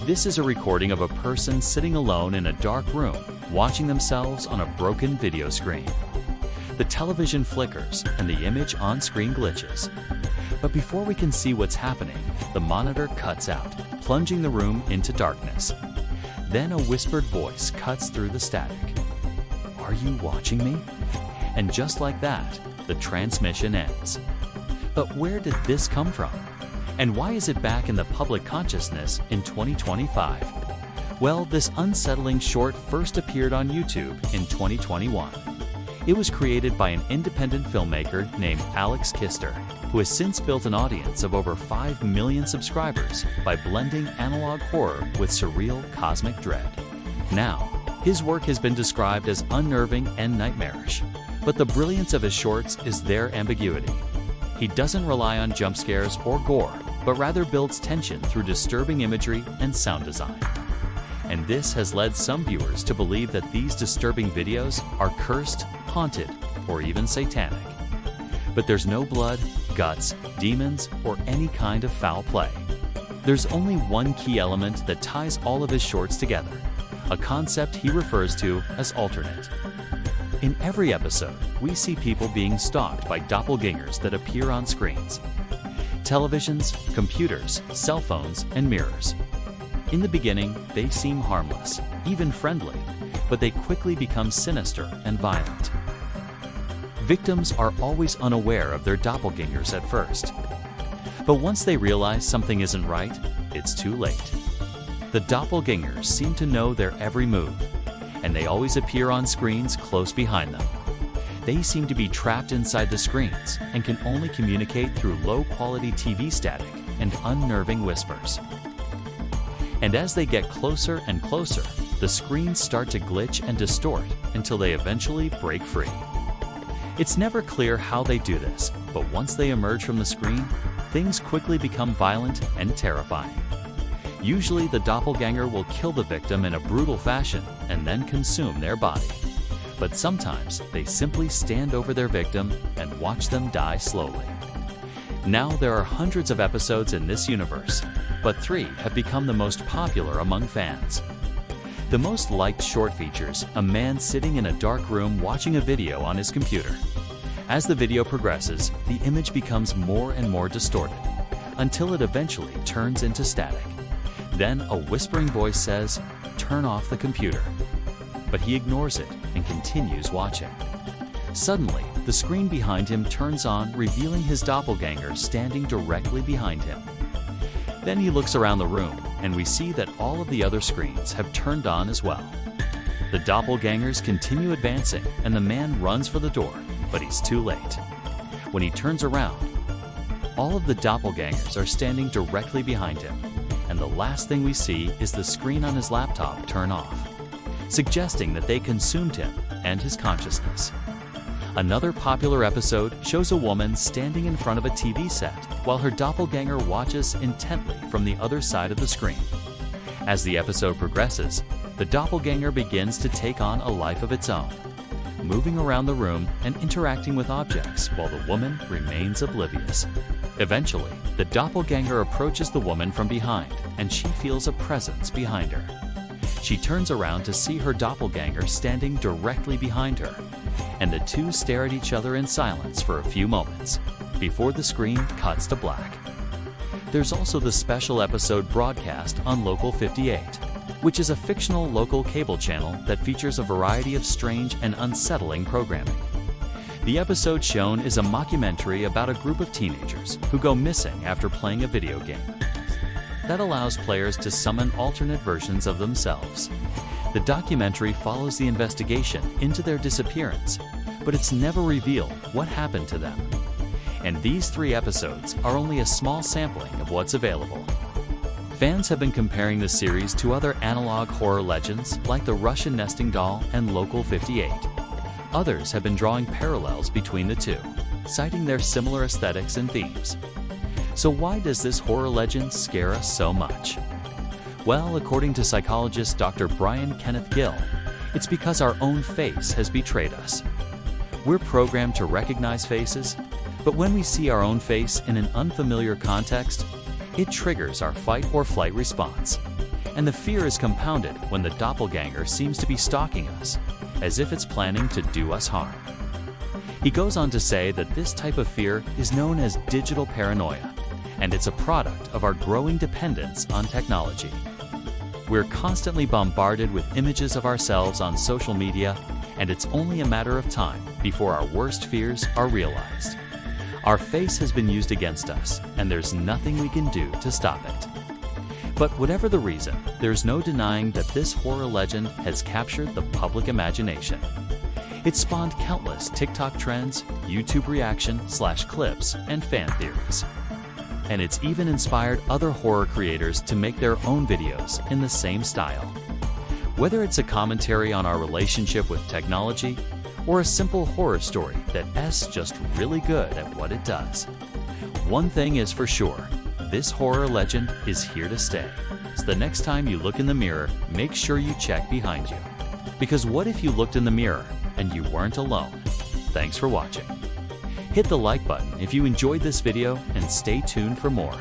This is a recording of a person sitting alone in a dark room, watching themselves on a broken video screen. The television flickers and the image on screen glitches. But before we can see what's happening, the monitor cuts out, plunging the room into darkness. Then a whispered voice cuts through the static. "Are you watching me?" And just like that, the transmission ends. But where did this come from? And why is it back in the public consciousness in 2025? Well, this unsettling short first appeared on YouTube in 2021. It was created by an independent filmmaker named Alex Kister, who has since built an audience of over 5 million subscribers by blending analog horror with surreal cosmic dread. Now, his work has been described as unnerving and nightmarish, but the brilliance of his shorts is their ambiguity. He doesn't rely on jump scares or gore, but rather builds tension through disturbing imagery and sound design. And this has led some viewers to believe that these disturbing videos are cursed, haunted, or even satanic. But there's no blood, guts, demons, or any kind of foul play. There's only one key element that ties all of his shorts together, a concept he refers to as alternate. In every episode, we see people being stalked by doppelgangers that appear on screens. Televisions, computers, cell phones, and mirrors. In the beginning, they seem harmless, even friendly, but they quickly become sinister and violent. Victims are always unaware of their doppelgangers at first. But once they realize something isn't right, it's too late. The doppelgangers seem to know their every move, and they always appear on screens close behind them. They seem to be trapped inside the screens and can only communicate through low-quality TV static and unnerving whispers. And as they get closer and closer, the screens start to glitch and distort until they eventually break free. It's never clear how they do this, but once they emerge from the screen, things quickly become violent and terrifying. Usually, the doppelganger will kill the victim in a brutal fashion and then consume their body. But sometimes they simply stand over their victim and watch them die slowly. Now there are hundreds of episodes in this universe, but 3 have become the most popular among fans. The most liked short features a man sitting in a dark room watching a video on his computer. As the video progresses, the image becomes more and more distorted, until it eventually turns into static. Then a whispering voice says, "Turn off the computer." But he ignores it and continues watching. Suddenly, the screen behind him turns on, revealing his doppelganger standing directly behind him. Then he looks around the room, and we see that all of the other screens have turned on as well. The doppelgangers continue advancing, and the man runs for the door, but he's too late. When he turns around, all of the doppelgangers are standing directly behind him, and the last thing we see is the screen on his laptop turn off, suggesting that they consumed him and his consciousness. Another popular episode shows a woman standing in front of a TV set while her doppelganger watches intently from the other side of the screen. As the episode progresses, the doppelganger begins to take on a life of its own, moving around the room and interacting with objects while the woman remains oblivious. Eventually, the doppelganger approaches the woman from behind, and she feels a presence behind her. She turns around to see her doppelganger standing directly behind her, and the two stare at each other in silence for a few moments, before the screen cuts to black. There's also the special episode broadcast on Local 58, which is a fictional local cable channel that features a variety of strange and unsettling programming. The episode shown is a mockumentary about a group of teenagers who go missing after playing a video game. That allows players to summon alternate versions of themselves. The documentary follows the investigation into their disappearance, but it's never revealed what happened to them. And these 3 episodes are only a small sampling of what's available. Fans have been comparing the series to other analog horror legends like the Russian nesting doll and Local 58. Others have been drawing parallels between the two, citing their similar aesthetics and themes. So why does this horror legend scare us so much? Well, according to psychologist Dr. Brian Kenneth Gill, it's because our own face has betrayed us. We're programmed to recognize faces, but when we see our own face in an unfamiliar context, it triggers our fight or flight response. And the fear is compounded when the doppelganger seems to be stalking us, as if it's planning to do us harm. He goes on to say that this type of fear is known as digital paranoia, and it's a product of our growing dependence on technology. We're constantly bombarded with images of ourselves on social media, and it's only a matter of time before our worst fears are realized. Our face has been used against us, and there's nothing we can do to stop it. But whatever the reason, there's no denying that this horror legend has captured the public imagination. It spawned countless TikTok trends, YouTube reaction/clips, and fan theories. And it's even inspired other horror creators to make their own videos in the same style. Whether it's a commentary on our relationship with technology, or a simple horror story that's just really good at what it does, one thing is for sure, this horror legend is here to stay. So the next time you look in the mirror, make sure you check behind you. Because what if you looked in the mirror and you weren't alone? Thanks for watching. Hit the like button if you enjoyed this video and stay tuned for more.